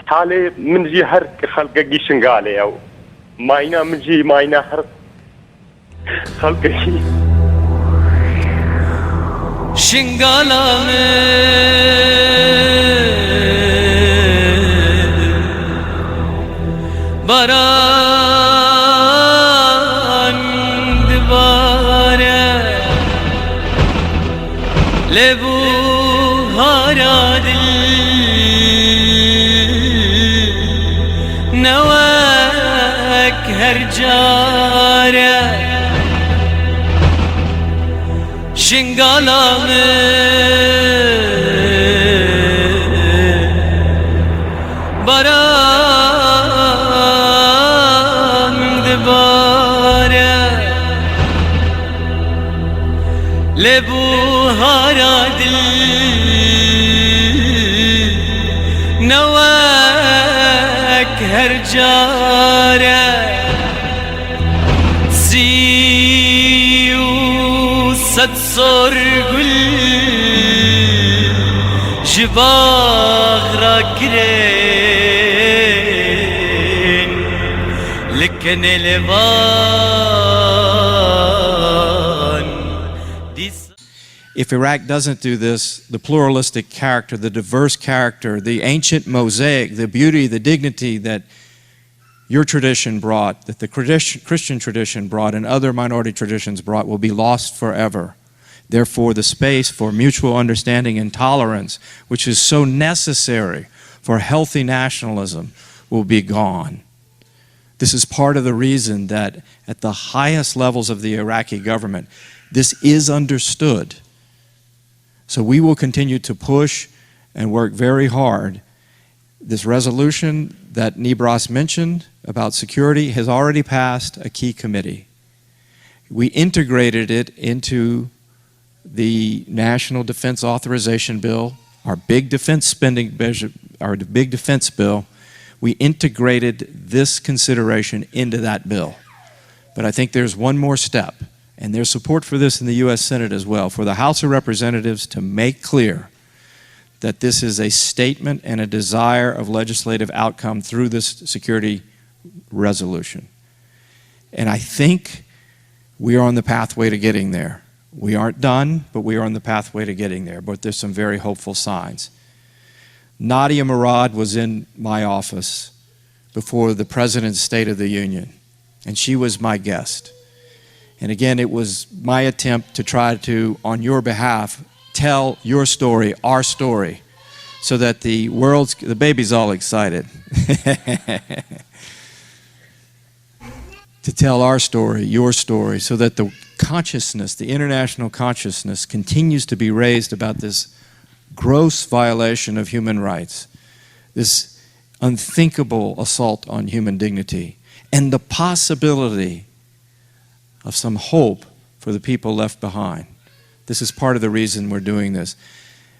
حالي من جي هر خلق جيشن قالي أو ماينا من جي ماينا هر خلق جي شنقالامي بران دبارة لبو هارا دل نواك هرجارة شنقالامي بران دبارة لبو هارا دل نواك هرجارة صد صرقل جباغ راكرين لكن لبان. If Iraq doesn't do this, the pluralistic character, the diverse character, the ancient mosaic, the beauty, the dignity that your tradition brought, that the Christian tradition brought, and other minority traditions brought will be lost forever. Therefore, the space for mutual understanding and tolerance, which is so necessary for healthy nationalism, will be gone. This is part of the reason that at the highest levels of the Iraqi government, this is understood. So we will continue to push and work very hard. This resolution that Nebras mentioned about security has already passed a key committee. We integrated it into the National Defense Authorization Bill, our big defense bill. We integrated this consideration into that bill. But I think there's one more step, and there's support for this in the U.S. Senate as well, for the House of Representatives to make clear that this is a statement and a desire of legislative outcome through this security resolution. And I think we are on the pathway to getting there. We aren't done, but we are on the pathway to getting there. But there's some very hopeful signs. Nadia Murad was in my office before the President's State of the Union, and she was my guest. And again, it was my attempt to try to, on your behalf, tell your story, our story, so that the baby's all excited. To tell our story, your story, so that the consciousness, the international consciousness, continues to be raised about this gross violation of human rights, this unthinkable assault on human dignity, and the possibility of some hope for the people left behind. This is part of the reason we're doing this.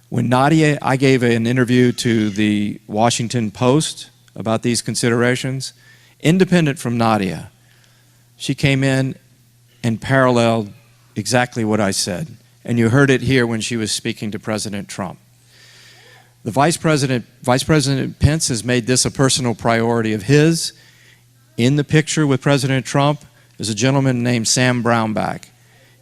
When Nadia, I gave an interview to the Washington Post about these considerations, independent from Nadia. She came in and paralleled exactly what I said. And you heard it here when she was speaking to President Trump. The Vice President Pence has made this a personal priority of his. In the picture with President Trump is a gentleman named Sam Brownback.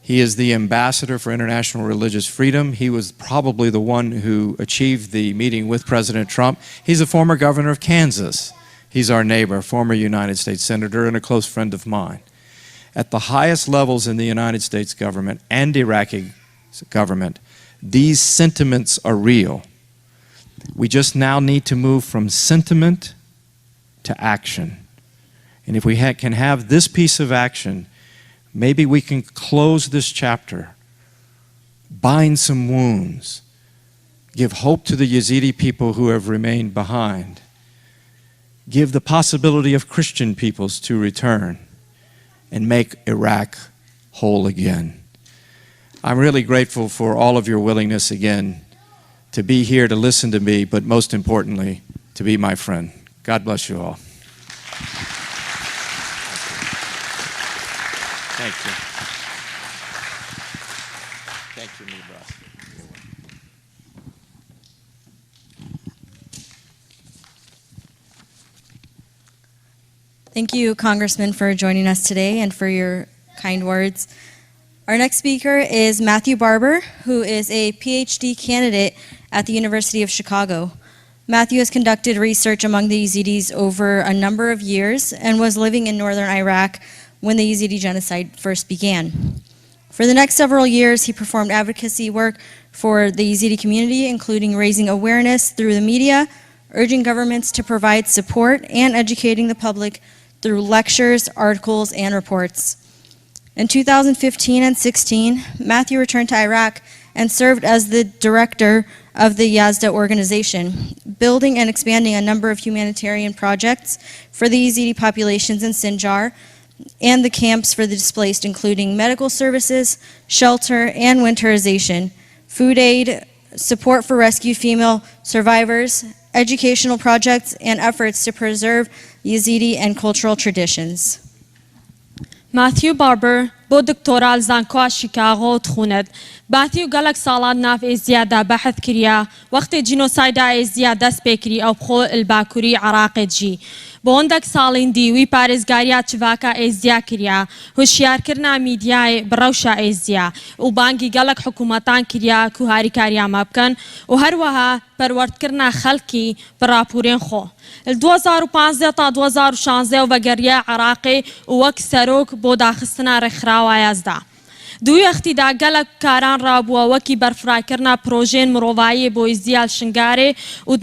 He is the ambassador for international religious freedom. He was probably the one who achieved the meeting with President Trump. He's a former governor of Kansas. He's our neighbor, former United States senator, and a close friend of mine. At the highest levels in the United States government and Iraqi government, these sentiments are real. We just now need to move from sentiment to action. And if we can have this piece of action, maybe we can close this chapter, bind some wounds, give hope to the Yazidi people who have remained behind, give the possibility of Christian peoples to return, and make Iraq whole again. I'm really grateful for all of your willingness again to be here to listen to me, but most importantly, to be my friend. God bless you all. Thank you. Thank you, Nebras. Thank you, Congressman, for joining us today and for your kind words. Our next speaker is Matthew Barber, who is a PhD candidate at the University of Chicago. Matthew has conducted research among the Yazidis over a number of years and was living in northern Iraq when the Yazidi Genocide first began. For the next several years, he performed advocacy work for the Yazidi community, including raising awareness through the media, urging governments to provide support, and educating the public through lectures, articles, and reports. In 2015 and 16, Matthew returned to Iraq and served as the director of the Yazda organization, building and expanding a number of humanitarian projects for the Yazidi populations in Sinjar and the camps for the displaced, including medical services, shelter, and winterization, food aid, support for rescued female survivors, educational projects, and efforts to preserve Yazidi and cultural traditions. ماثیو باربر بۆ دکتۆرال زانکۆ شیکاغۆ تخوند. ماثیو گەلک ساڵان ناف ئێزیادا بەحث کریا وەختێ جینۆسایدا ئێزیا دەست پێکری ئەو بخۆ الباکووری عراقێت جی. بۆ هەندێک ساڵین دیوی پارێزگاریا چڤاکە ئێزیا کریا هوشیارکردنا میدیای بڕەوشە ئێزیا و بانگی گەلک حکوومەتان کریا کو هاریکاریاما بکەن و هەروەها پەروەردکردنا خەڵکی بڕاپورێن خۆ. 2015 تا 2016 و بەگەریە عراقی و وەک سەرۆک بۆ داخستنا ڕێکخراوە یازدا. دوی ئەختیدا گەلک کاران ڕابووە وەکی بەرفڕاکردنا پرۆژێن مرۆڤایی بۆ ئیزیال شنگارێ و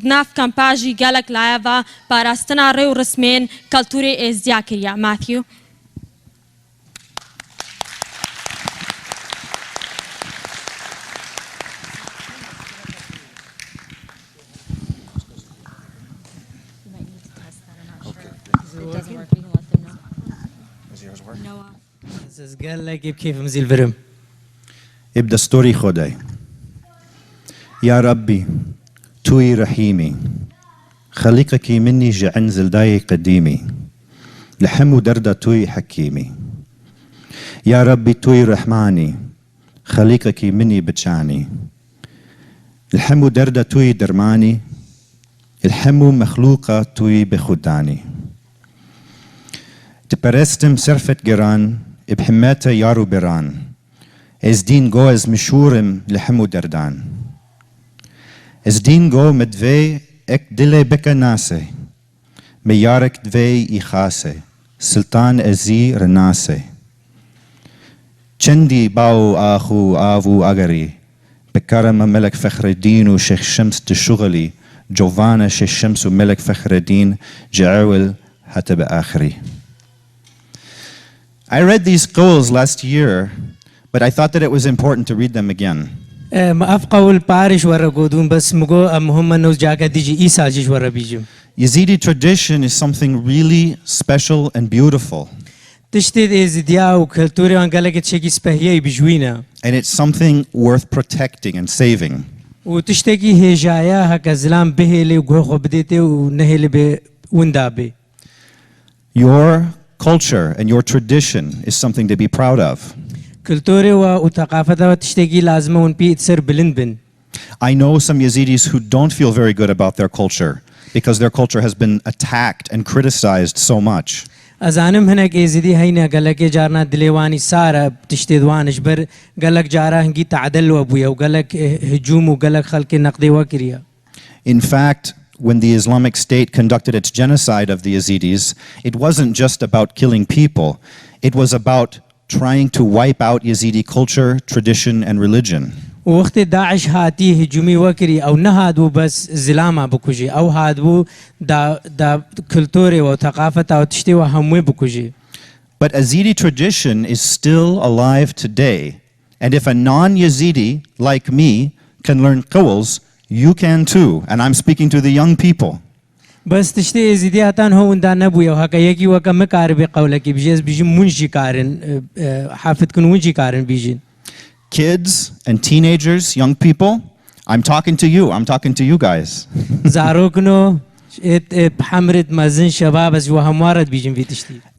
دناف کەمپاژی گەلک لایەڤە پاراستنا ڕێ و ڕسمێن کەلتوری ئێزیا کریا. ماثیو. قال لك كيف مزيل فرم ابدا ستوري خداي يا ربي توي رحيمي خليقك مني جعن زلداي قديمي لحم ودردة توي حكيمي يا ربي توي رحماني خليقك مني بتشاني الحم ودردة توي درماني الحم مخلوقة توي بخداني تبرستم سرفت جران بحماته يارو بران از دين جو از مشورم لحمو دردان از دين جو مدوي اك دلي بكا ناسي ميارك دوي إخاسي سلطان ازي رناسي چندي باو آخو آفو أغري بكرم ملك فخر الدين وشيخ شمس تشغلي جوفانا شيخ شمس وملك فخر الدين جعول حتى بآخري. I read these goals last year, but I thought that it was important to read them again. Yazidi tradition is something really special and beautiful. And it's something worth protecting and saving. Your culture and your tradition is something to be proud of. I know some Yazidis who don't feel very good about their culture because their culture has been attacked and criticized so much. In fact, when the Islamic State conducted its genocide of the Yazidis, it wasn't just about killing people, it was about trying to wipe out Yazidi culture, tradition, and religion. But Yazidi tradition is still alive today, and if a non-Yazidi like me can learn qawls, you can too, and I'm speaking to the young people. Kids and teenagers, young people, I'm talking to you. I'm talking to you guys.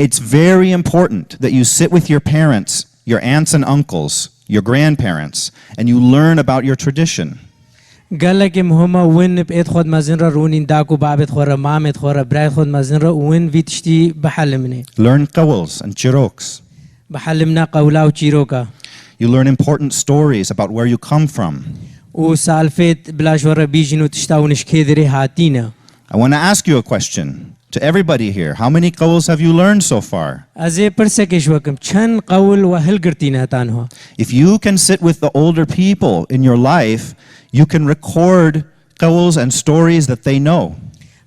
It's very important that you sit with your parents, your aunts and uncles, your grandparents, and you learn about your tradition. قال لك مهمة وين بقيت خود مازنرا رونين داكو بابت خورا مامت خورا برايت خود مازنرا وين في تشتي بحلمني Learn qawls and chiroks. بحلمنا قولا وشيروكا You learn important stories about where you come from. وسالفت بلاش ورا بيجنو تشتاو نشكيدري هاتينا. I want to ask you a question to everybody here. How many qawls have you learned so far? أزي برسكش وكم چن قول وهل قرتينا تانها. If you can sit with the older people in your life, you can record qawls and stories that they know.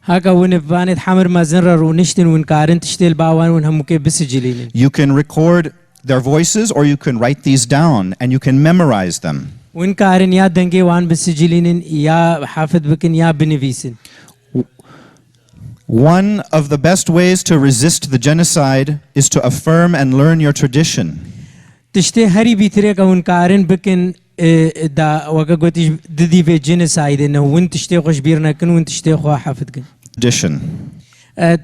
هاكا وين بانت حمر مازنرا رونشتن وين كارن تشتيل باوان وين هموكي بسجلين. You can record their voices or you can write these down and you can memorize them. وين كارن يا دنجي وان بسجلين يا حافظ بكن يا بنفيسن. One of the best ways to resist the genocide is to affirm and learn your tradition. تشتي هري بيتريكا وين كارن بكن دا وكا قوتيش ددي في جينوسايد انه وين تشتي خوش بيرنا كن وين تشتي خو حافظ كن. Tradition.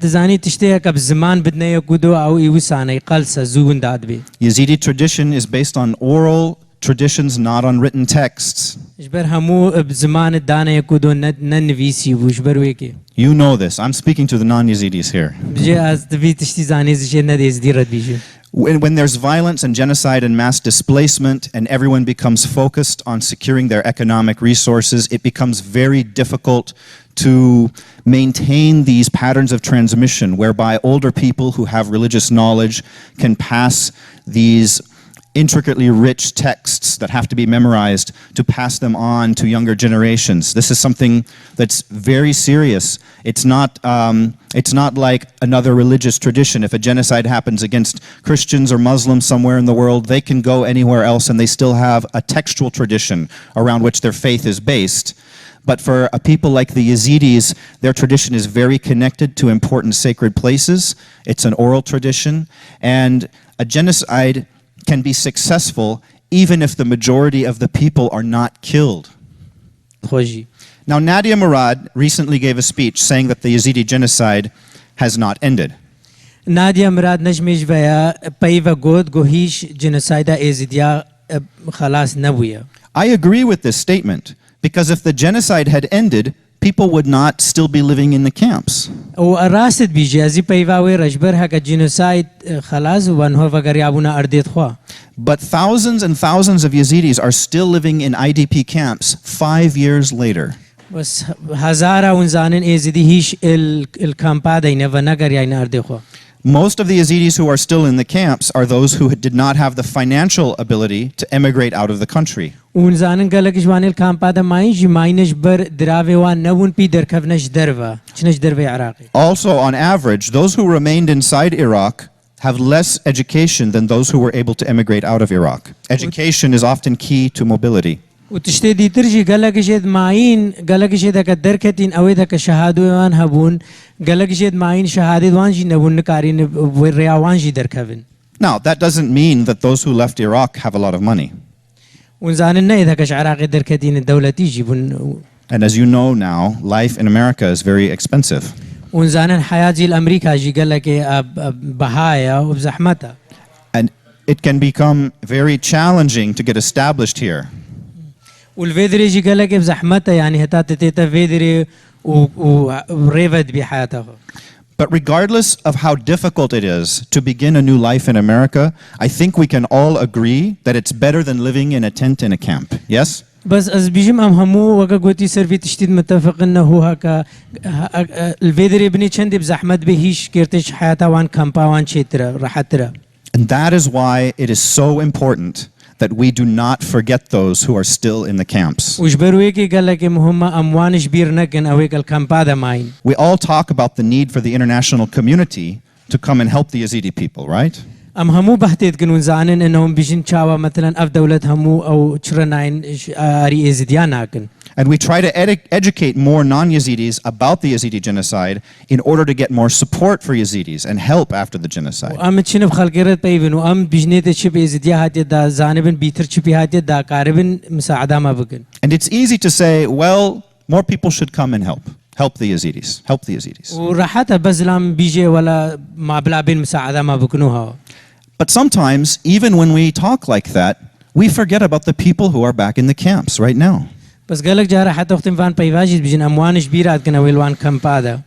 تزاني تشتي هكا بزمان بدنا يقودو او يوسانا يقلسا زوون داد بي. Yazidi tradition is based on oral traditions, not on written texts. جبر همو بزمان الدانا يقودو ننفيسي وجبر ويكي. You know this. I'm speaking to the non-Yazidis here. بجي از تبي تشتي زاني زي نديز دي رد بيجي. When there's violence and genocide and mass displacement and everyone becomes focused on securing their economic resources, it becomes very difficult to maintain these patterns of transmission whereby older people who have religious knowledge can pass these intricately rich texts that have to be memorized to pass them on to younger generations. This is something that's very serious. It's not like another religious tradition. If a genocide happens against Christians or Muslims somewhere in the world, they can go anywhere else and they still have a textual tradition around which their faith is based. But for a people like the Yazidis, their tradition is very connected to important sacred places. It's an oral tradition, and a genocide can be successful even if the majority of the people are not killed. خوشي. Now, Nadia Murad recently gave a speech saying that the Yazidi genocide has not ended. ناديا مراد نجمش بيا بايفا جود جوهيش جينوسايدا ازيديا خلاص نبويا. I agree with this statement because if the genocide had ended, people would not still be living in the camps. وراست بيجي ازي بايفا وي رجبر هكا جينوسايد خلاص وانهو فقر يابونا ارديت خوا. But thousands and thousands of Yazidis are still living in IDP camps 5 years later. بس هزارا ونزانن ازيدي هيش الكامبادا ينفا نقر ياينا اردي خوا. Most of the Yazidis who are still in the camps are those who did not have the financial ability to emigrate out of the country. ونزانن قالك جوان الكامبادا ماينج ماينش بر درافي وان نون بي دركفنش درفا چنش درفي عراقي. Also, on average, those who remained inside Iraq have less education than those who were able to emigrate out of Iraq. Education is often key to mobility. وتشتي دي ترجي قالك جد ماين قالك جد هكا دركتين اويد هكا شهادو وان هبون قالك جد ماين شهادة وانجي نبون نكارين وريا وانجي دركفن. Now, that doesn't mean that those who left Iraq have a lot of money. ونزانن اذا كش عراقي دركتين الدولة تيجي بون. And as you know now, life in America is very expensive. ونزانن حياة جي الامريكا جي قالك بهايا وبزحمتها. And it can become very challenging to get established here. والفيدري جي قالك بزحمتها يعني هتا تتيتا فيدري وريفد بحياتها. But regardless of how difficult it is to begin a new life in America, I think we can all agree that it's better than living in a tent in a camp. Yes? بس از بيجم همو وكا قوتي سيرفي تشتيد متفق انه هو هكا الفيدري بني چند بزحمت بهيش كيرتش حياتها وان كامبا وان شيترا راحترا. And that is why it is so important that we do not forget those who are still in the camps. وجبرويكي قال لك مهمة أموانش بيرنكن أويك الكامبادا ماين. We all talk about the need for the international community to come and help the Yazidi people, right? همو بحتيت كنون زانن إنهم بيجين شاوا مثلا أف دولة همو أو شرناين أري إزدياناكن. And we try to educate more non-Yazidis about the Yazidi genocide in order to get more support for Yazidis and help after the genocide. وأم تشنب خلقيرت بيفن وأم بيجنيت شب إزديا هاتي دا زانبن بيتر شبي هاتي دا قاربن مساعدة ما بكن. And it's easy to say, well, more people should come and help the Yazidis, help the Yazidis. وراحتها بزلام بيجي ولا ما بلابين مساعدة ما بكنوها. But sometimes, even when we talk like that, we forget about the people who are back in the camps right now. بس قالك جارة حتى وقتين فان بيواجد بيجن أموانش بيرات كنا ويلوان كم بادا.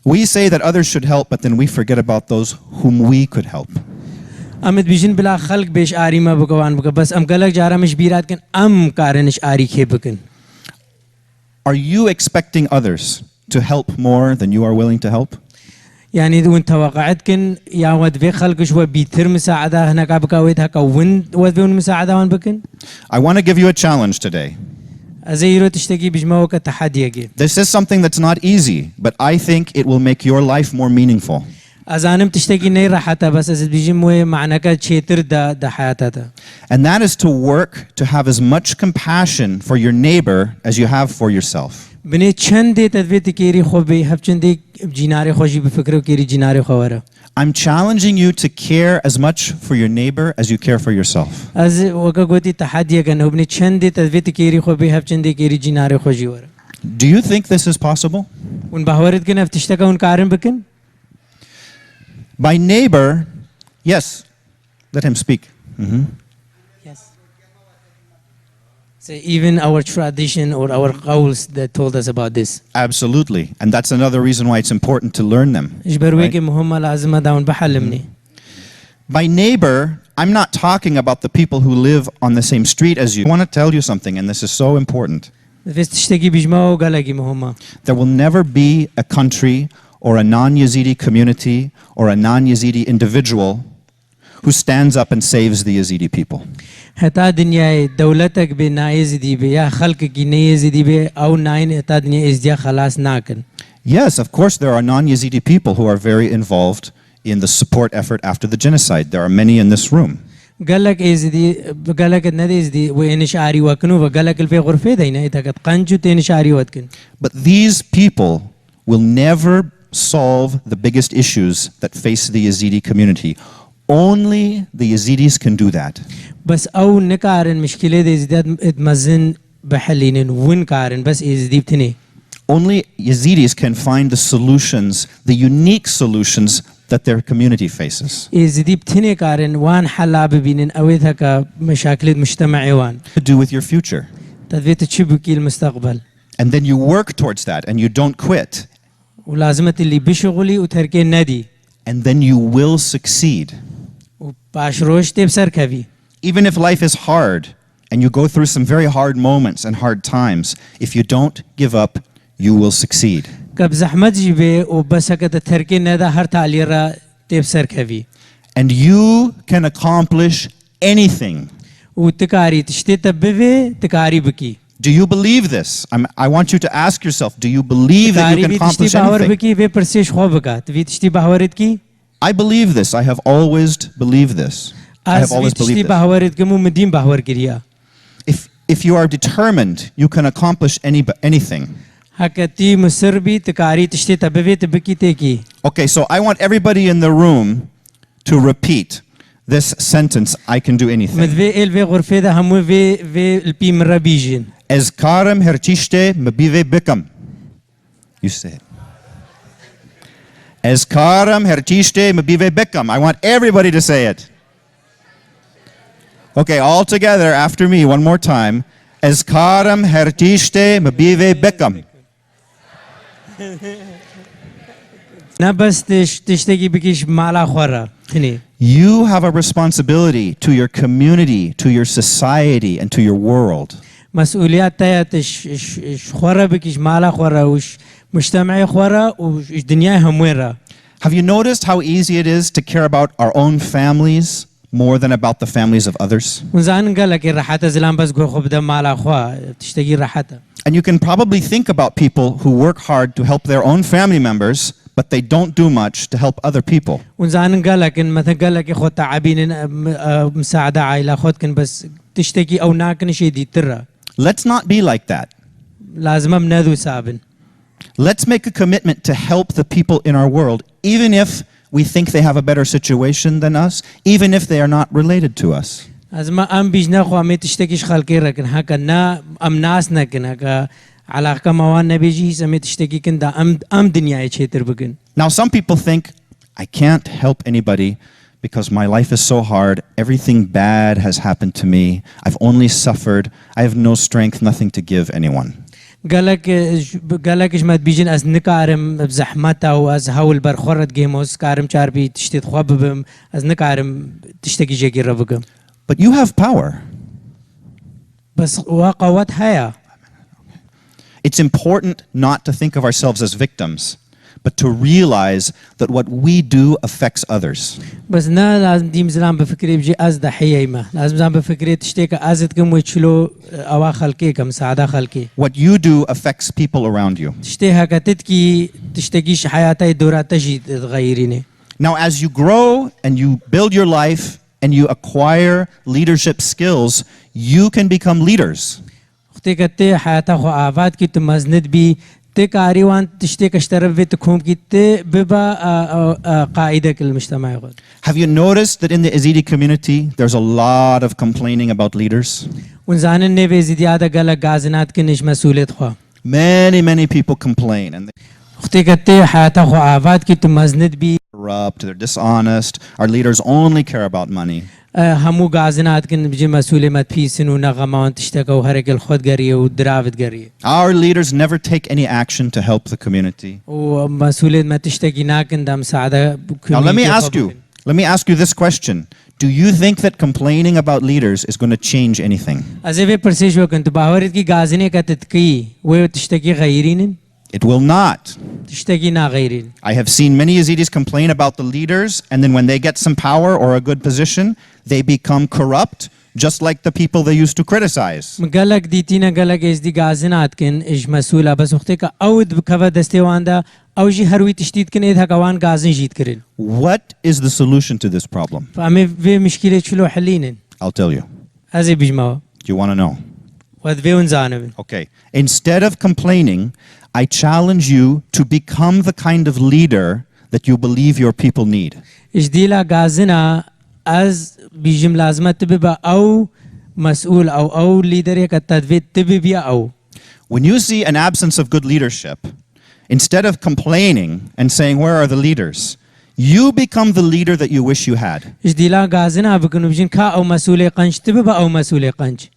We say that others should help, but then we forget about those whom we could help. أمد بيجن بلا خلق بيش آري ما بكوان بك بس أم قالك جارة مش بيرات كن أم كارنش آري كي بكن. Are you expecting others to help more than you are willing to help? يعني إذا وانت توقعت كن يا ود في خلق شو بيتر مساعدة هناك بكاويتها كون ود في مساعدة وان بكن. I want to give you a challenge today. أزيرو تشتكي بجماوك التحدي يجي. This is something that's not easy, but I think it will make your life more meaningful. أزانم تشتكي نيرة حتى بس أزيد بيجموه معناك تشيتر دا حياتها. And that is to work to have as much compassion for your neighbor as you have for yourself. بني چند تدویت کیری خوبی هف چندی جیناری خوشی بفکر و کیری جیناری خواره. I'm challenging you to care as much for your neighbor as you care for yourself. از وقت گویی تحدیه کنه بنی چند تدویت کیری خوبی هف چندی کیری جیناری خوشی واره. Do you think this is possible? اون باورت کنه افتشتکه اون کارم بکن؟ By neighbor, yes, let him speak. Yes. So even our tradition or our قولس that told us about this. Absolutely. And that's another reason why it's important to learn them. إجبروي كي مهمة لازم داون بحلمني. By neighbor, I'm not talking about the people who live on the same street as you. I want to tell you something, and this is so important. فيس تشتكي بجماعة وقالك مهمة. There will never be a country or a non-Yazidi community or a non-Yazidi individual who stands up and saves the Yazidi people. هتا دنیای دولتك بنايز دي بي يا خلق کی نيز دي بي او ناين هتا دنیا ازدیا خلاص ناكن. Yes, of course there are non-Yazidi people who are very involved in the support effort after the genocide. There are many in this room. قالك ازدي قالك ندي ازدي وينش عاري وكنو وقالك الفي غرفه دينا اذا قد قنجو تنش عاري وتكن. But these people will never solve the biggest issues that face the Yazidi community. Only the Yazidis can do that. بس او نكارن مشكله دي ازداد اتمزن بحلين وين كارن بس ازدي بتني. Only Yazidis can find the solutions, the unique solutions that their community faces. ازدي بتني كارن وان حلا ببينن اويتها كمشاكل مجتمعي وان. To do with your future. تدفيت تشبكي المستقبل. And then you work towards that and you don't quit. ولازمة اللي بشغلي وتركي النادي. And then you will succeed. وباشروش تبصر كفي. Even if life is hard and you go through some very hard moments and hard times, if you don't give up, you will succeed. كب زحمت جيبه وبس هكذا تركي النادي هر تعليرة تبصر كفي. And you can accomplish anything. وتكاري تشتي تبفي تكاري بكي. Do you believe this? I want you to ask yourself, do you believe that you can accomplish anything? I believe this. I have always believed this. I have always believed this. If you are determined, you can accomplish anything. Okay, so I want everybody in the room to repeat this sentence, I can do anything. Ez karem hertishte mabive bikam. You say it. Ez karem hertishte mabive bikam. I want everybody to say it. Okay, all together after me one more time. Ez karem hertishte mabive bikam. You have a responsibility to your community, to your society, and to your world. مسؤوليات تاعتش خورا بكيش مالا خورا وش مجتمعي خورا وش دنيا همويرا. Have you noticed how easy it is to care about our own families more than about the families of others? ونزان قال لك الراحة زلان بس جو خبدا مالا خوا تشتكي راحتها. And you can probably think about people who work hard to help their own family members, but they don't do much to help other people. ونزان قال لك إن مثلا قال لك خود تعبين مساعدة عائلة خود كن بس تشتكي أو ناكن شيء دي ترى. Let's not be like that. Let's make a commitment to help the people in our world, even if we think they have a better situation than us, even if they are not related to us. Now some people think, I can't help anybody because my life is so hard. Everything bad has happened to me. I've only suffered. I have no strength, nothing to give anyone. قالك جمد بيجن از نكارم بزحمته واز هول برخورت جيموس كارم چاربي تشتيت خوابم از نكارم تشتكي جيكي ربكم. But you have power. بس وقوات هيا. It's important not to think of ourselves as victims, but to realize that what we do affects others. بس نا لازم ديم زلام بفكري بجي از ضحية ما لازم زلام بفكري تشتيك ازتكم ويشلو اوا خلقي كم سعادة خلقي. What you do affects people around you. تشتيها كتتكي تشتكيش حياتي دورات تجي تغيريني. Now, as you grow and you build your life and you acquire leadership skills, you can become leaders. اختي كتي حياتها خو آفات كي تمزند بي تكاري وان تشتيك اشترف في تكون كي ببا قاعدة المجتمع يقول. Have you noticed that in the Yazidi community, there's a lot of complaining about leaders? ونزان النبي زيادة قال غازنات كنش مسؤولية خو. Many people complain and they اختي كتي حياتها خو آفات كي تمزند بي corrupt, they're dishonest, our leaders only care about money. همو غازنات كن بجي مسؤولية مت بيسن ونغمان تشتكى وهرق الخود قرية ودرافت قرية. Our leaders never take any action to help the community. ومسؤولية مت تشتكي ناكن دام سعادة. Now let me ask you this question. Do you think that complaining about leaders is going to change anything? أزي برسيش وكنت باورد كي غازنية كتتكي وتشتكي غيرين. It will not. تشتكي نا غيرين. I have seen many Yazidis complain about the leaders, and then when they get some power or a good position, they become corrupt, just like the people they used to criticize. مقالك ديتينا قالك إزدي غازنات كن إج مسؤولة بس وقتك أود بكفا دستيوان أو جي هروي تشتيت كن إذا كوان غازن جيت كرين. What is the solution to this problem? فأمي في مشكلة شلو حلينن. I'll tell you. أزي بيجمعوا. Do you want to know? واد في ونزانه. Okay. Instead of complaining, I challenge you to become the kind of leader that you believe your people need. إجديلا غازنا از بيجم لازمة تبقى أو مسؤول أو ليدر كتدفيد تبقى أو. When you see an absence of good leadership, instead of complaining and saying, where are the leaders? You become the leader that you wish you had. إجديلا غازنا بكونوا بيجن كا أو مسؤول قنش تبقى أو مسؤول قنش.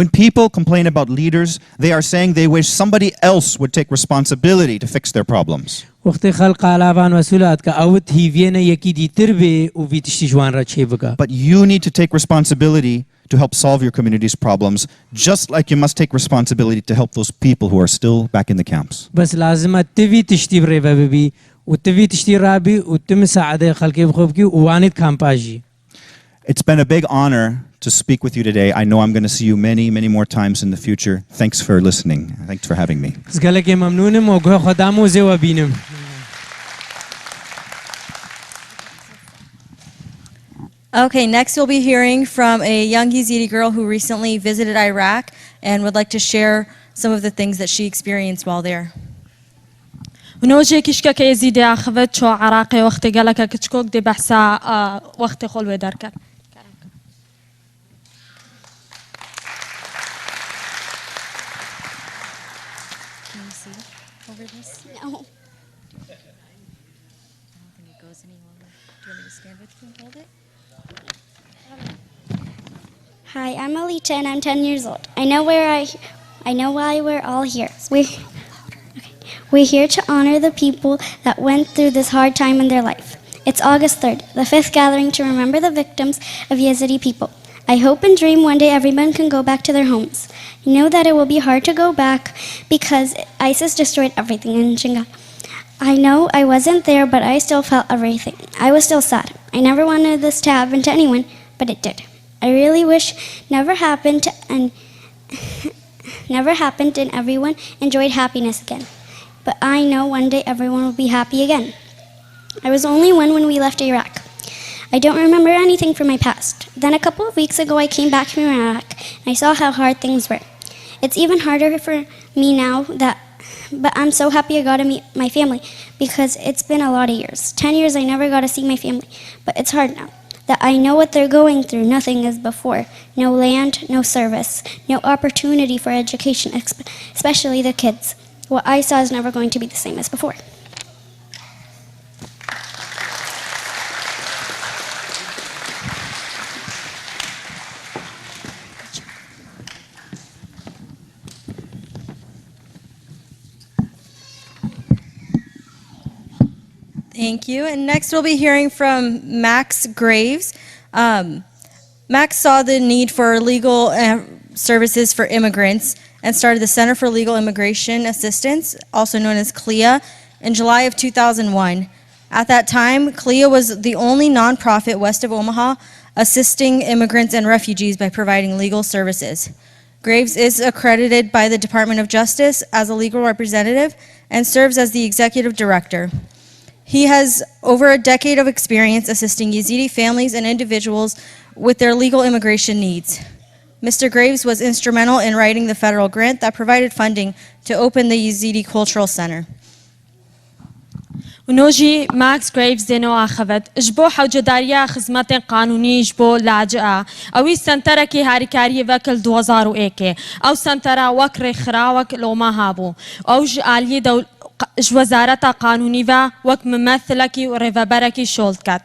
When people complain about leaders, they are saying they wish somebody else would take responsibility to fix their problems. وقتی خلق علاوان مسئولات که اوت هیوینه یکی دی تربه و ویتشتی جوان را چه بگه. But you need to take responsibility to help solve your community's problems, just like you must take responsibility to help those people who are still back in the camps. بس لازم تبي تشتي بريبه ببي وتبي تشتي رابي وتمساعده خلقي بخوبكي ووانيت كامباجي. It's been a big honor to speak with you today. I know I'm going to see you many more times in the future. Thanks for listening. Thanks for having me. زگلک ممنونم و گه خدامو زیو بینم. Okay, next we'll be hearing from a young Yazidi girl who recently visited Iraq and would like to share some of the things that she experienced while there. ونوجه كشكا كيزيدي أخذت شو عراقي وقت قالك كتشكوك دي بحثا وقت خلوة داركت. Can you see over this? No. I don't think it goes any longer. Do you want me to stand with you and hold it? Hi, I'm Alita and I'm 10 years old. I know why we're all here. We're here to honor the people that went through this hard time in their life. It's August 3rd, the 5th gathering to remember the victims of Yazidi people. I hope and dream one day everyone can go back to their homes. I know that it will be hard to go back because ISIS destroyed everything in Shingal. I know I wasn't there, but I still felt everything. I was still sad. I never wanted this to happen to anyone, but it did. I really wish never happened and everyone enjoyed happiness again. But I know one day everyone will be happy again. I was only one when we left Iraq. I don't remember anything from my past. Then a couple of weeks ago I came back from Iraq and I saw how hard things were. It's even harder for me now but I'm so happy I got to meet my family because it's been a lot of years. 10 years I never got to see my family, but it's hard now that I know what they're going through. Nothing as before. No land, no service, no opportunity for education, especially the kids. What I saw is never going to be the same as before. Thank you. And next we'll be hearing from Max Graves. Max saw the need for legal services for immigrants and started the Center for Legal Immigration Assistance, also known as CLIA, in July of 2001. At that time, CLIA was the only nonprofit west of Omaha assisting immigrants and refugees by providing legal services. Graves is accredited by the Department of Justice as a legal representative and serves as the executive director. He has over a decade of experience assisting Yazidi families and individuals with their legal immigration needs. Mr. Graves was instrumental in writing the federal grant that provided funding to open the Yazidi Cultural Center. ونوجي ماكس جريفز دينو آخذت إجبو حوجة داريا خدمات قانوني إجبو لاجئة أوي سنترا كي هاريكاري وكل 2001 أو سنترا وكر خراوك لو ما هابو أو جالي دول وزارة قانوني و وك ممثلكي وريفابركي شولتكات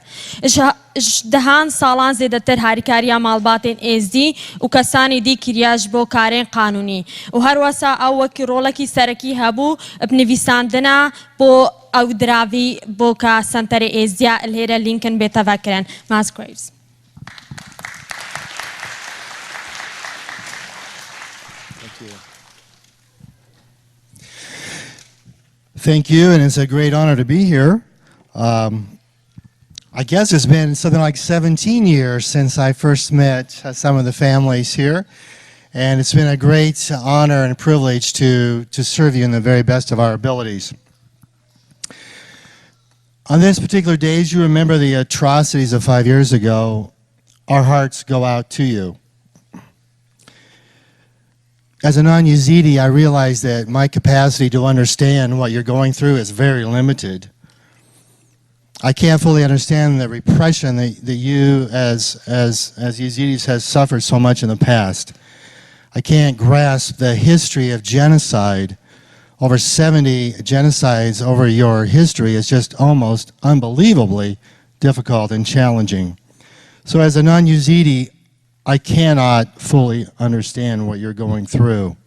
دهان سالان زيادتر هاريكاريا مالباتين ازدي وكساني دي كرياج بو كارين قانوني وهروسا او وكي رولكي سركي هبو بنفيساندنا بو او دراوي بو كا سنتر ازديا الهيرا لينكن بيتفكرن ماس جريفز. Thank you, and it's a great honor to be here. I guess it's been something like 17 years since I first met some of the families here, and it's been a great honor and privilege to serve you in the very best of our abilities. On this particular day, as you remember the atrocities of 5 years ago, our hearts go out to you. As a non-Yazidi, I realize that my capacity to understand what you're going through is very limited. I can't fully understand the repression that you as Yazidis has suffered so much in the past. I can't grasp the history of genocide. Over 70 genocides over your history is just almost unbelievably difficult and challenging. So as a non-Yazidi, I cannot fully understand what you're going through.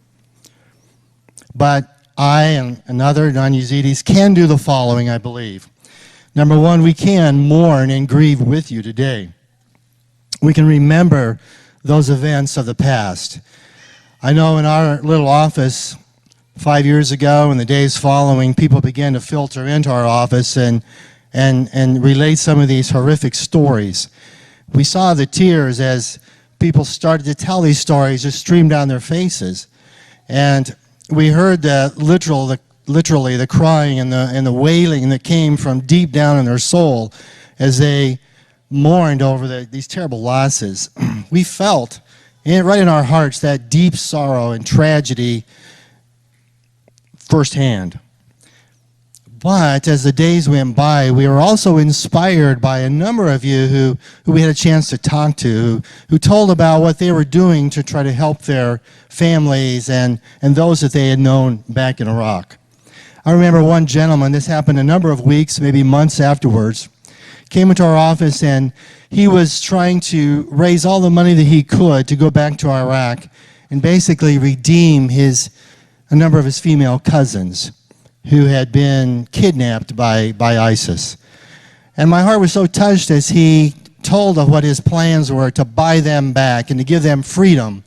But I and other non-Yazidis can do the following, I believe. Number one, we can mourn and grieve with you today. We can remember those events of the past. I know in our little office 5 years ago and the days following, people began to filter into our office and relate some of these horrific stories. We saw the tears as people started to tell these stories just stream down their faces. And we heard literally the crying and the wailing that came from deep down in their soul as they mourned over these terrible losses. We felt right in our hearts that deep sorrow and tragedy firsthand. But as the days went by, we were also inspired by a number of you who we had a chance to talk to, who told about what they were doing to try to help their families and those that they had known back in Iraq. I remember one gentleman, this happened a number of weeks, maybe months afterwards, came into our office and he was trying to raise all the money that he could to go back to Iraq and basically redeem a number of his female cousins who had been kidnapped by ISIS. And my heart was so touched as he told of what his plans were to buy them back and to give them freedom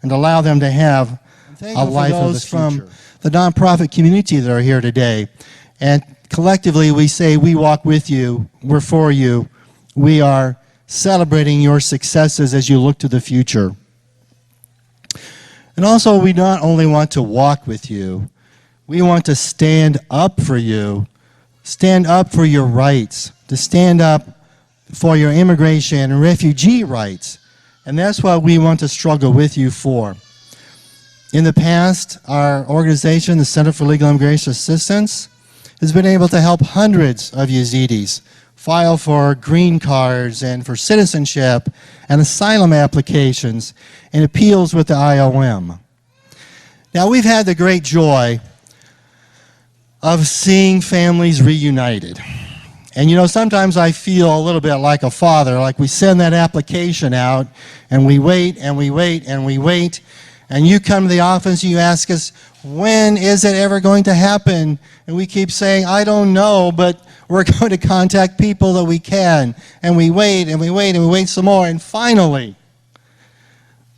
and allow them to have a life of the future. From the nonprofit community that are here today. And collectively we say we walk with you, we're for you, we are celebrating your successes as you look to the future. And also we not only want to walk with you, we want to stand up for you, stand up for your rights, to stand up for your immigration and refugee rights. And that's what we want to struggle with you for. In the past, our organization, the Center for Legal Immigration Assistance, has been able to help hundreds of Yazidis file for green cards and for citizenship and asylum applications and appeals with the IOM. Now, we've had the great joy of seeing families reunited. And you know, sometimes I feel a little bit like a father, like we send that application out and we wait and we wait and we wait, and you come to the office and you ask us, when is it ever going to happen? And we keep saying, I don't know, but We're going to contact people that we can. And we wait and we wait and we wait some more. And finally,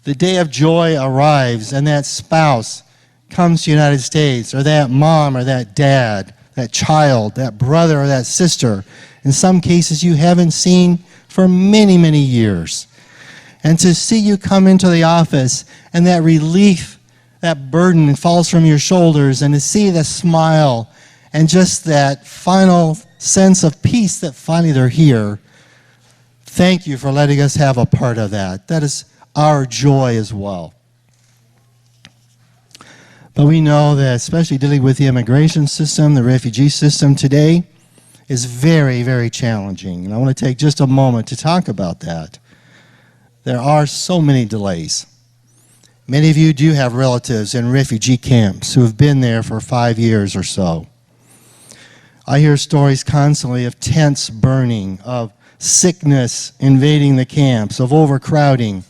the day of joy arrives and that spouse comes to the United States, or that mom or that dad, that child, that brother or that sister, in some cases you haven't seen for many, many years. And to see you come into the office and that relief, that burden falls from your shoulders, and to see the smile and just that final sense of peace that finally they're here. Thank you for letting us have a part of that. That is our joy as well. But we know that especially dealing with the immigration system, the refugee system today is very, very challenging. And I want to take just a moment to talk about that. There are so many delays. Many of you do have relatives in refugee camps who have been there for 5 years or so. I hear stories constantly of tents burning, of sickness invading the camps, of overcrowding.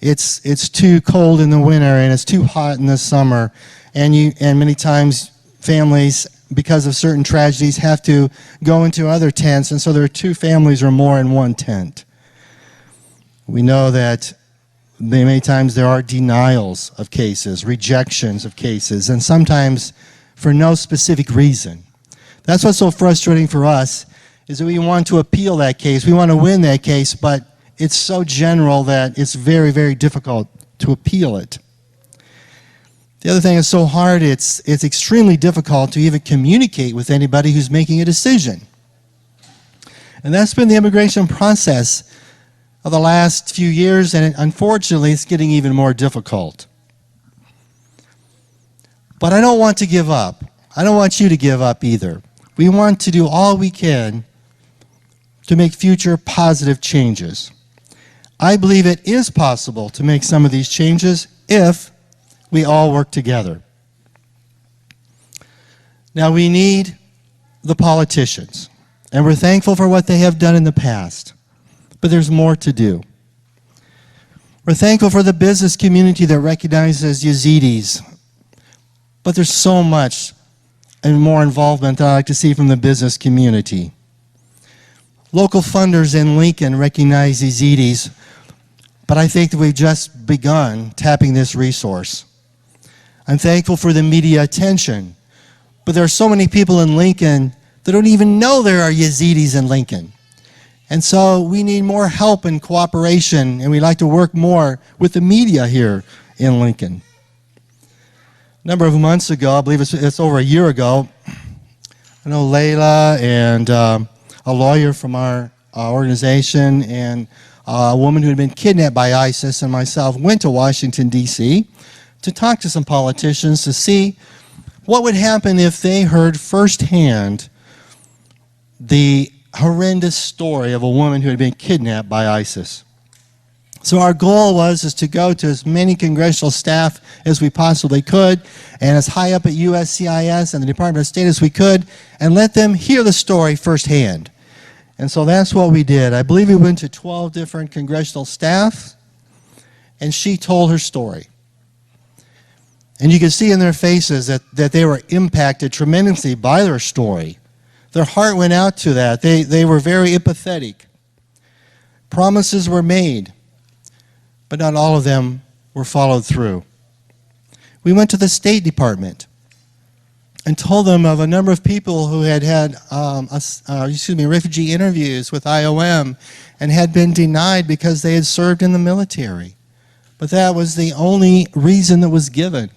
It's too cold in the winter and it's too hot in the summer, and many times families, because of certain tragedies, have to go into other tents, and so there are 2 families or more in one tent. We know that many times there are denials of cases, rejections of cases, and sometimes for no specific reason. That's what's so frustrating for us, is that we want to appeal that case, we want to win that case, but it's so general that it's very, very difficult to appeal it. The other thing is so hard, it's extremely difficult to even communicate with anybody who's making a decision. And that's been the immigration process of the last few years, and unfortunately it's getting even more difficult. But I don't want to give up. I don't want you to give up either. We want to do all we can to make future positive changes. I believe it is possible to make some of these changes if we all work together. Now, we need the politicians, and we're thankful for what they have done in the past, but there's more to do. We're thankful for the business community that recognizes Yazidis, but there's so much and more involvement that I'd like to see from the business community. Local funders in Lincoln recognize Yazidis, but I think that we've just begun tapping this resource. I'm thankful for the media attention, but there are so many people in Lincoln that don't even know there are Yazidis in Lincoln. And so we need more help and cooperation, and we'd like to work more with the media here in Lincoln. A number of months ago, I believe it's over a year ago, I know Layla and a lawyer from our organization and a woman who had been kidnapped by ISIS and myself went to Washington, D.C. to talk to some politicians to see what would happen if they heard firsthand the horrendous story of a woman who had been kidnapped by ISIS. So our goal is to go to as many congressional staff as we possibly could, and as high up at USCIS and the Department of State as we could, and let them hear the story firsthand. And so that's what we did. I believe we went to 12 different congressional staff, and she told her story. And you could see in their faces that they were impacted tremendously by their story. Their heart went out to that. They were very empathetic. Promises were made, but not all of them were followed through. We went to the State Department and told them of a number of people who had refugee interviews with IOM and had been denied because they had served in the military. But that was the only reason that was given.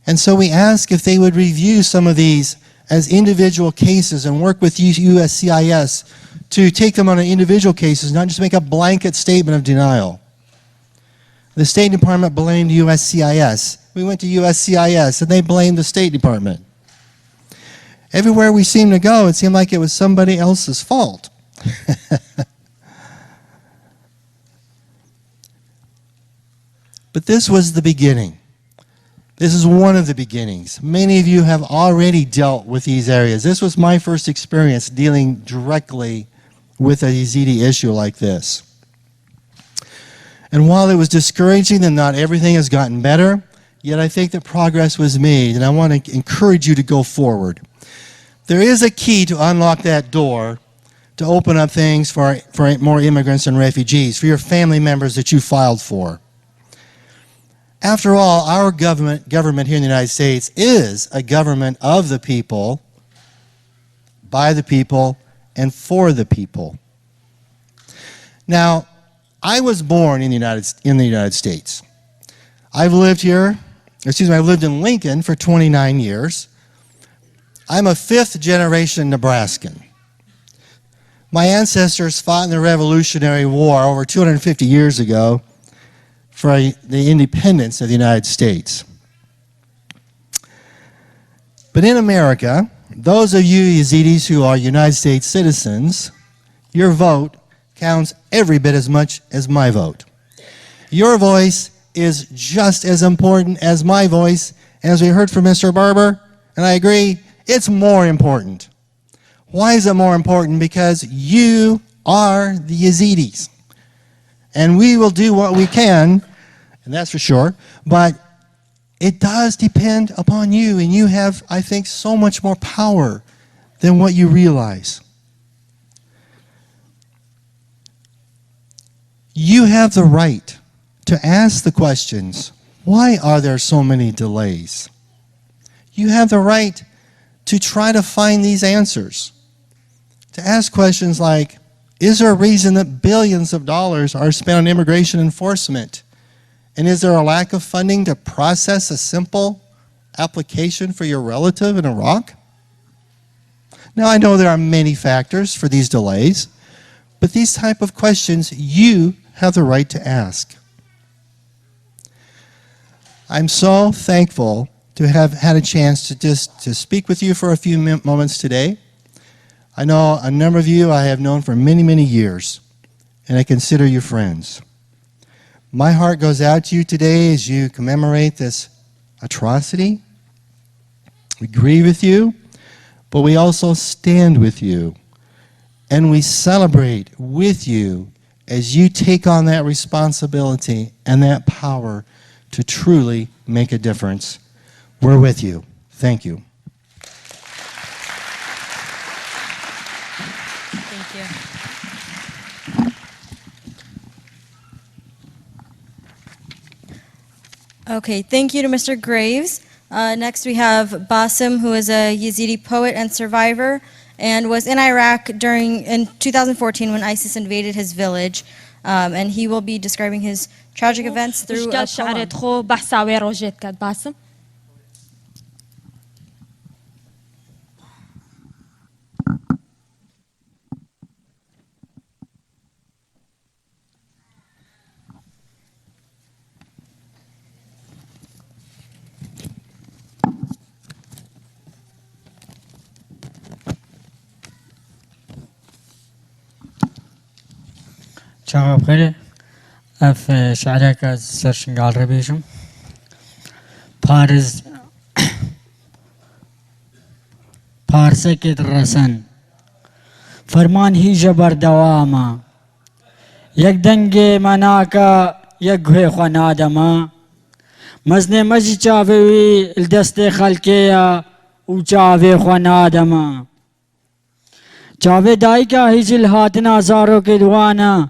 And so we asked if they would review some of these as individual cases and work with USCIS to take them on an individual cases, not just make a blanket statement of denial. The State Department blamed USCIS. We went to USCIS and they blamed the State Department. Everywhere we seemed to go, it seemed like it was somebody else's fault. But this was the beginning. This is one of the beginnings. Many of you have already dealt with these areas. This was my first experience dealing directly with a Yazidi issue like this. And while it was discouraging that not everything has gotten better, yet I think that progress was made, and I want to encourage you to go forward. there is a key to unlock that door to open up things for more immigrants and refugees, for your family members that you filed for. After all, our government here in the United States is a government of the people, by the people, and for the people. Now, I was born in the United States. I've lived in Lincoln for 29 years. I'm a fifth-generation Nebraskan. My ancestors fought in the Revolutionary War over 250 years ago for the independence of the United States. But in America, those of you Yazidis who are United States citizens, your vote counts every bit as much as my vote. Your voice is just as important as my voice, and as we heard from Mr. Barber, and I agree, it's more important. Why is it more important? Because you are the Yazidis. And we will do what we can, and that's for sure, but it does depend upon you, and you have, I think, so much more power than what you realize. You have the right to ask the questions, why are there so many delays? You have the right to try to find these answers. To ask questions like, is there a reason that billions of dollars are spent on immigration enforcement? And is there a lack of funding to process a simple application for your relative in Iraq? Now, I know there are many factors for these delays, but these type of questions you have the right to ask. I'm so thankful to have had a chance to speak with you for a few moments today. I know a number of you I have known for many, many years, and I consider you friends. My heart goes out to you today as you commemorate this atrocity. We grieve with you, but we also stand with you, and we celebrate with you as you take on that responsibility and that power to truly make a difference. We're with you. Thank you. Okay, thank you to Mr. Graves. Next we have Basim, who is a Yazidi poet and survivor and was in Iraq in 2014 when ISIS invaded his village. And he will be describing his tragic events through a poem. شباب بخير اف شعرك از سرشنگال ربیشم پارسه که درسن فرمان هی جبر دواما یک دنگ مناکا یک گوه خوان آدما مزنه مجی چاوی الدست خلقیا و چاوی خوان آدما چاوی دائی کا هیچ الهاتن آزارو کے دوانا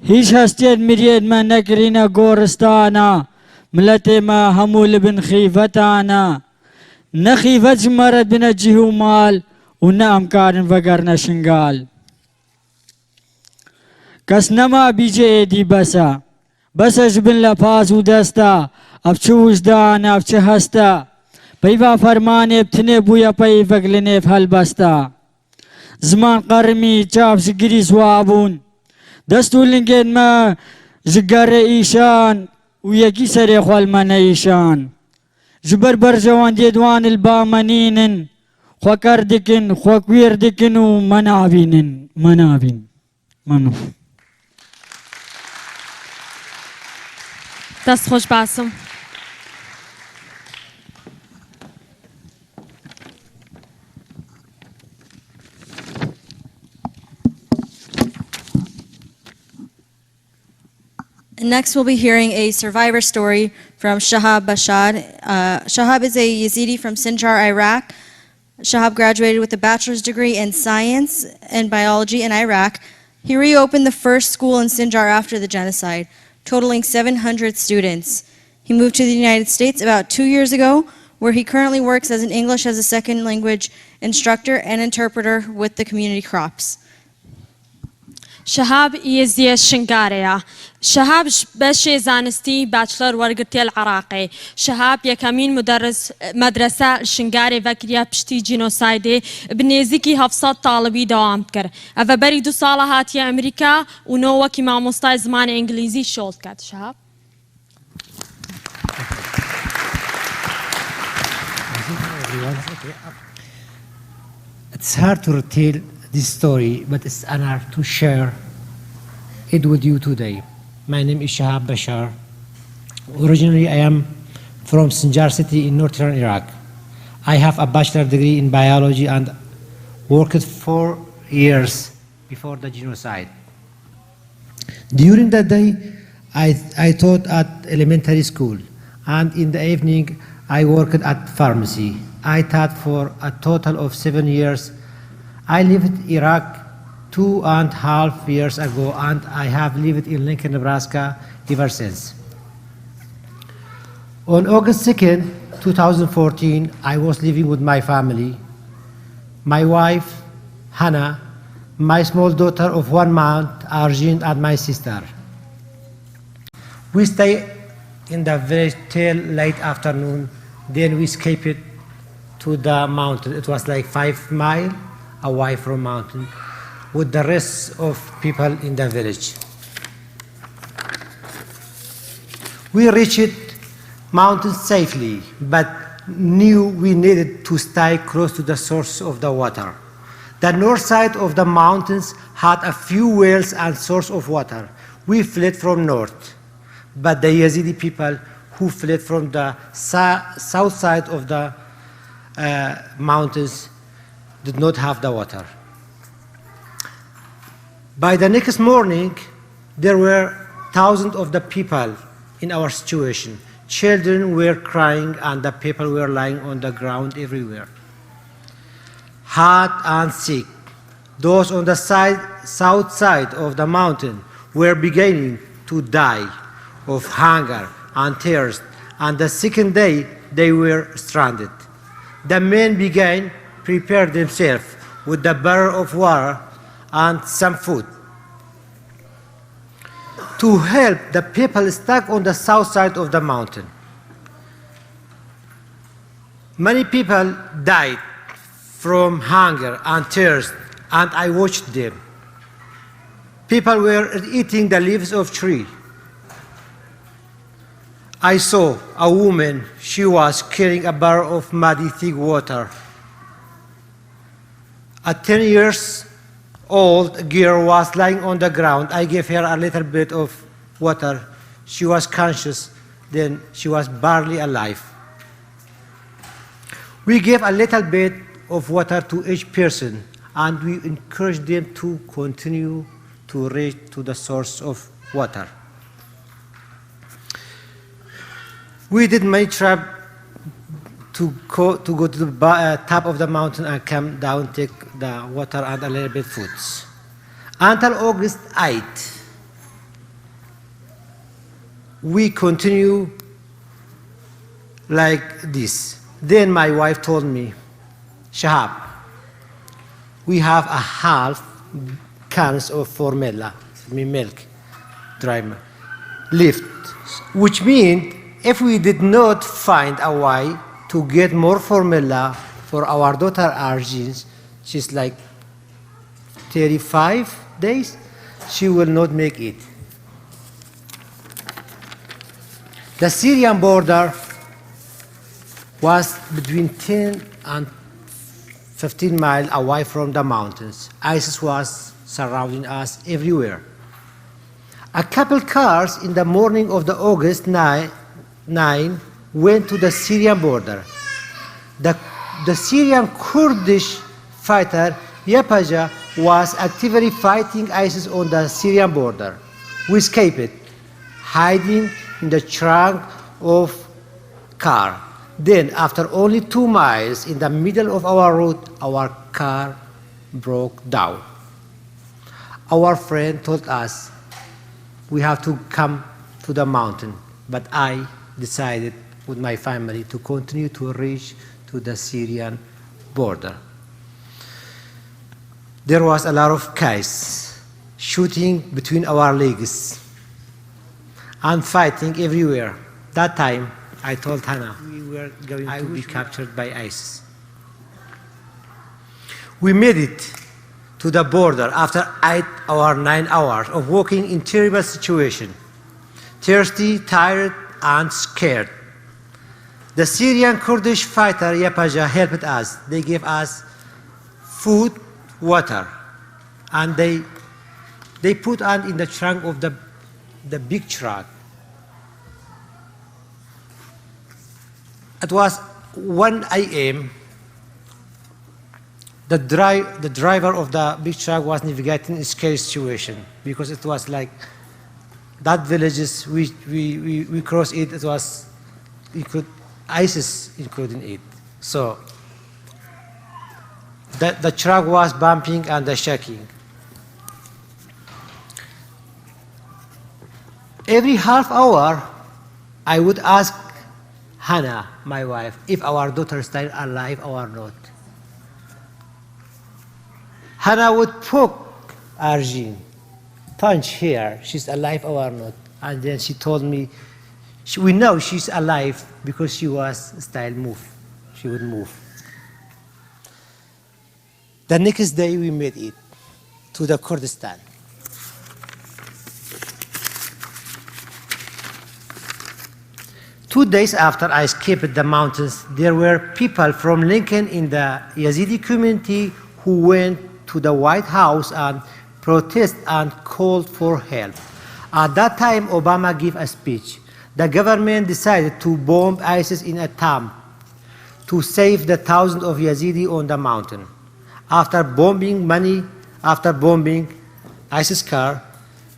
هیچ هستید مرید ما نکرینا گورستانا ملت ما همول بن خیفتانا نخیفت مرد بنا جهو مال و نه امکارن وگرنا شنگال کس نما بیجه ایدی بسا بسش بن لپاس و دستا اب چه وجدان اب چه هستا پیوا فرمان ابتنه بویا پیفک لنیف حل بستا زمان قرمی چاپ شگری سوابون دستو لنگین ما جگر ایشان و یکی سر خوال من ایشان جبر بر جوان دیدوان البامنینن خوا کردکن خوا کویردکن و مناوینن منو دست خوش باسم. Next, we'll be hearing a survivor story from Shahab Bashad. Shahab is a Yazidi from Sinjar, Iraq. Shahab graduated with a bachelor's degree in science and biology in Iraq. He reopened the first school in Sinjar after the genocide, totaling 700 students. He moved to the United States about 2 years ago, where he currently works as an English as a second language instructor and interpreter with the community crops. شهاب يزي شنقاريا شهاب بشي زانستي باتشلر ورقتي العراقي شهاب يكمين مدرس مدرسة شنقاري فكريا بشتي جينوسايدي بنيزيكي هفصات طالبي دوام كر أفا بريدو صالة هاتي أمريكا ونوة كما مستاي زمان إنجليزي شولت كات شهاب It's hard to retell this story, but it's an honor to share it with you today. My name is Shahab Bashar. Originally, I am from Sinjar city in northern Iraq. I have a bachelor's degree in biology and worked 4 years before the genocide. During the day, I taught at elementary school, and in the evening, I worked at pharmacy. I taught for a total of 7 years. I left Iraq 2.5 years ago, and I have lived in Lincoln, Nebraska ever since. On August 2nd, 2014, I was living with my family, my wife, Hannah, my small daughter of 1 month, Arjun, and my sister. We stayed in the village till late afternoon, then we escaped to the mountain. It was like 5 miles away from mountain with the rest of people in the village. We reached mountain safely, but knew we needed to stay close to the source of the water. The north side of the mountains had a few wells and source of water. We fled from north, but the Yazidi people who fled from the south side of the mountains did not have the water. By the next morning, there were thousands of the people in our situation. Children were crying and the people were lying on the ground everywhere, hot and sick. Those on the south side of the mountain were beginning to die of hunger and thirst, and the second day they were stranded. The men began prepare themselves with the barrel of water and some food to help the people stuck on the south side of the mountain. Many people died from hunger and thirst, and I watched them. People were eating the leaves of trees. I saw a woman, she was carrying a barrel of muddy, thick water. A 10 years old girl was lying on the ground. I gave her a little bit of water. She was conscious, then she was barely alive. We gave a little bit of water to each person, and we encouraged them to continue to reach to the source of water. We did many trips to go to the top of the mountain and come down, take the water and a little bit food. Until August 8, we continue like this. Then my wife told me, Shahab, we have a half cans of formula, milk, dry milk, left, which means if we did not find a way to get more formula for our daughter Arjun, she's like 35 days, she will not make it. The Syrian border was between 10 and 15 miles away from the mountains. ISIS was surrounding us everywhere. A couple cars in the morning of the August 9 went to the Syrian border. The Syrian Kurdish fighter Yapaja was actively fighting ISIS on the Syrian border. We escaped, hiding in the trunk of car. Then, after only 2 miles in the middle of our road, our car broke down. Our friend told us we have to come to the mountain, but I decided with my family to continue to reach to the Syrian border. There was a lot of guys shooting between our legs and fighting everywhere. That time, I told Hannah we were going to be captured by ISIS. We made it to the border after 8 or 9 hours of walking in terrible situation, thirsty, tired, and scared. The Syrian Kurdish fighter Yapaja helped us. They gave us food, water, and they put us in the trunk of the big truck. It was 1 a.m. The driver of the big truck was navigating a scary situation because it was like that villages we crossed it. It was ISIS including it. So the truck was bumping and shaking. Every half hour, I would ask Hannah, my wife, if our daughter is still alive or not. Hannah would poke Arjun, punch here, she's alive or not. And then she told me, we know she's alive because she was still move. She would move. The next day we made it to the Kurdistan. Two days after I escaped the mountains, there were people from Lincoln in the Yazidi community who went to the White House and protested and called for help. At that time, Obama gave a speech. The government decided to bomb ISIS in a attempt to save the thousands of Yazidi on the mountain. After bombing ISIS car,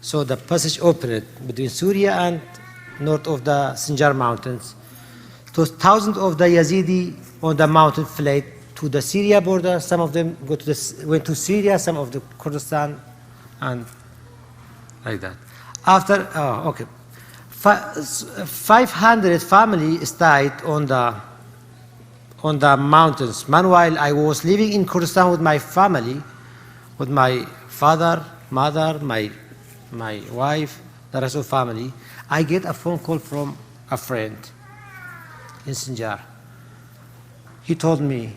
so the passage opened between Syria and north of the Sinjar mountains. So thousands of the Yazidi on the mountain fled to the Syria border. Some of them went to Syria, some of the Kurdistan, and like that. After, 500 families stayed on the mountains. Meanwhile, I was living in Kurdistan with my family, with my father, mother, my wife, the rest of the family. I get a phone call from a friend in Sinjar. He told me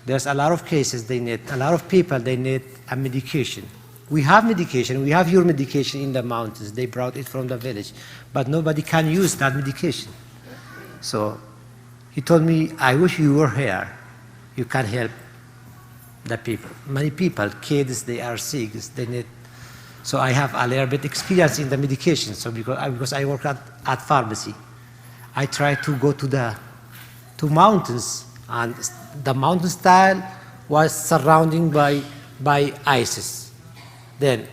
there's a lot of cases they need, a lot of people they need a medication. We have medication, we have your medication in the mountains. They brought it from the village, but nobody can use that medication. So he told me, I wish you were here. You can help the people. Many people, kids, they are sick, they need. So I have a little bit experience in the medication. So because I work at pharmacy, I try to go to mountains, and the mountain style was surrounded by ISIS. Then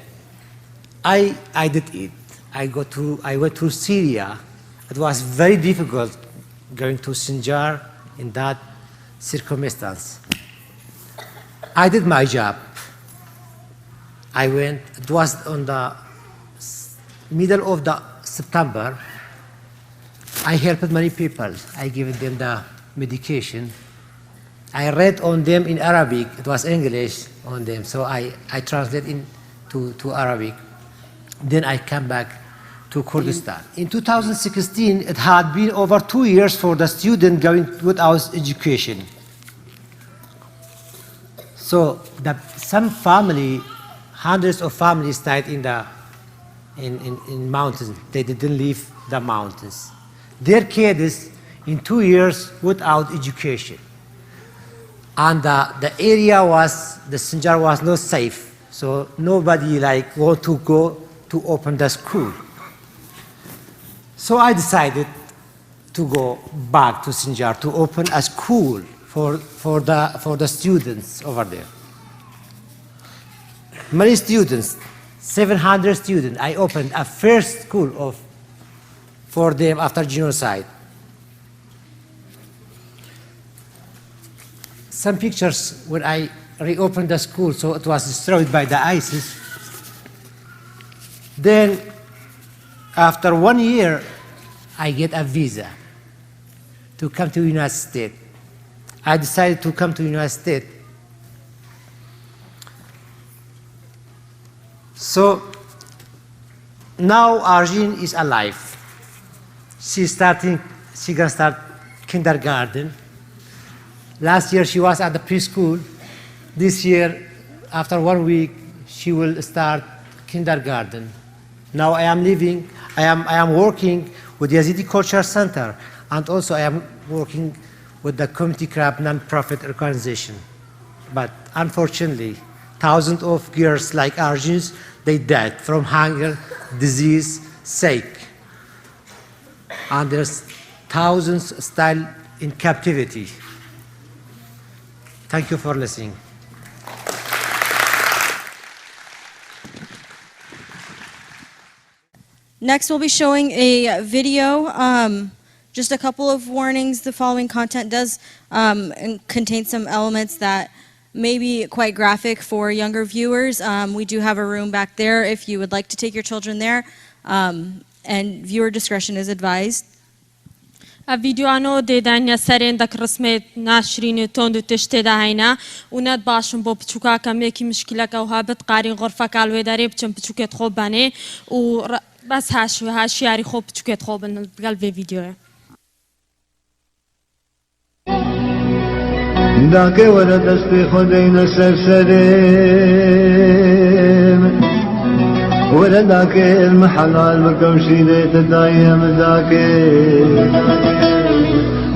I did it. I went through Syria. It was very difficult going to Sinjar in that circumstance. I did my job. I went, it was on the middle of the September. I helped many people. I gave them the medication. I read on them in Arabic. It was English on them, so I translate into Arabic. Then I came back to Kurdistan. In 2016, it had been over 2 years for the student going without education. So some family, hundreds of families stayed in mountains. They didn't leave the mountains. Their kids in 2 years without education. And the area the Sinjar was not safe. So nobody want to go to open the school. So I decided to go back to Sinjar to open a school for the students over there. Many students, 700 students. I opened a first school for them after genocide. some pictures when I reopened the school, so it was destroyed by the ISIS. Then, after 1 year, I get a visa to come to the United States. I decided to come to the United States. So now Arjun is alive. She's gonna start kindergarten. Last year she was at the preschool. This year, after 1 week, she will start kindergarten. Now I am working with the Yazidi Culture Center, and also I am working with the Community Crab non-profit organization. But unfortunately, thousands of girls like Arjun's, they died from hunger, disease, sake. And there's thousands still in captivity. Thank you for listening. Next, we'll be showing a video. Just a couple of warnings. The following content does contain some elements that may be quite graphic for younger viewers. We do have a room back there if you would like to take your children there, and viewer discretion is advised. فيديوانو ديدانيا سرين داك رسمي ناشرين توندو تشتدا هينا ونات باشم بو بچوكا كميكي مشكلة كوها بتقاري غرفة كالوي داري بچم بچوكت خوب باني و بس هاش ياري خوب بچوكت خوب بقال في فيديو داك ورا دستي خدينا سرسرين ورا داك المحلال مكوشي ليت دايم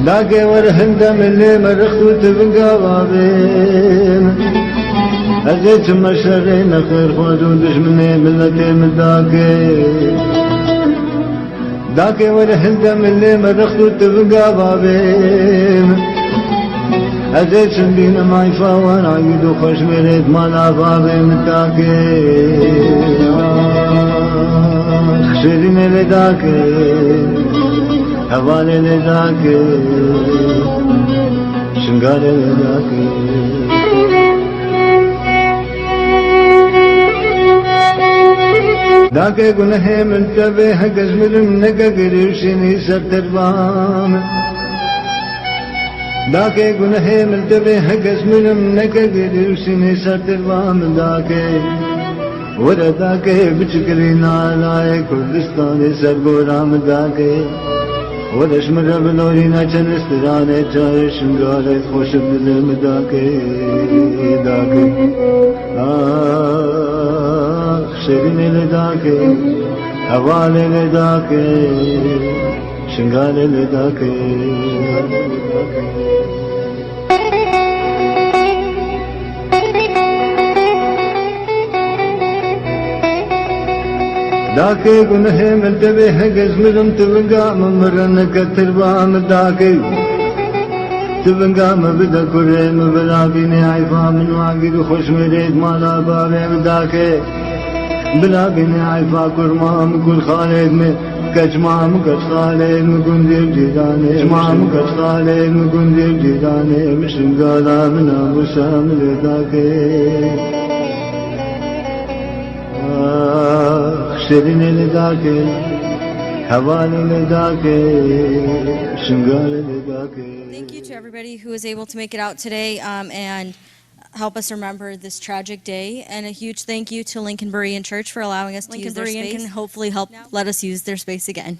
داك ورا هندم اللي مرخت وتبقى بابين أزيت مشرين خير خود ودشمني ملتي من داك ورا هندم اللي مرخت وتبقى بابين أزيت سندين ما يفاون عيد وخش مريد ما لابابي متاكي خشرين لداكي هوالي لداكي شنقالي لداكي داكي قنهي منتبه قزمر منك قريشيني ستربام داكي قنهي منتبه قزمر منك قريشيني ستربام داكي ورا داكي بشكرين على كردستاني سرقورام داكي ورا شمر بلورينا چنستراني چاي شنگاري خوش بدلم داكي داكي خشرين لداكي هوالي لداكي شنگاري لداكي داكي قنهي ملتبه قزمرم تبقى ممرن كتربام داكي تبقى مبدا كريم بلا بيني عيفا من واقد وخش مريد مالا بابي داكي بلا بيني عيفا كرمام كل خالد من كجمام كج خالد من قندير جيراني جمام كج خالد من قندير جيراني مشن قالا من ابو شامل داكي خشرين لداكي هوالي لداكي شنقالي لداكي. Thank you to everybody who was able to make it out today and help us remember this tragic day. And a huge thank you to Lincoln Berean Church for allowing us to use their space. Lincoln Berean can hopefully help let us use their space again.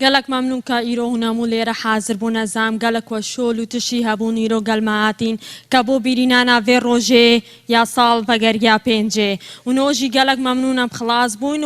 قالك ممنون كايرو هنا موليرا حاضر بونزام قالك وشول وتشي هبون يرو قال معاتين كابو بيرينانا في روجي يا صال بقر يا بينجي ونوجي قالك ممنونة بخلاص بوين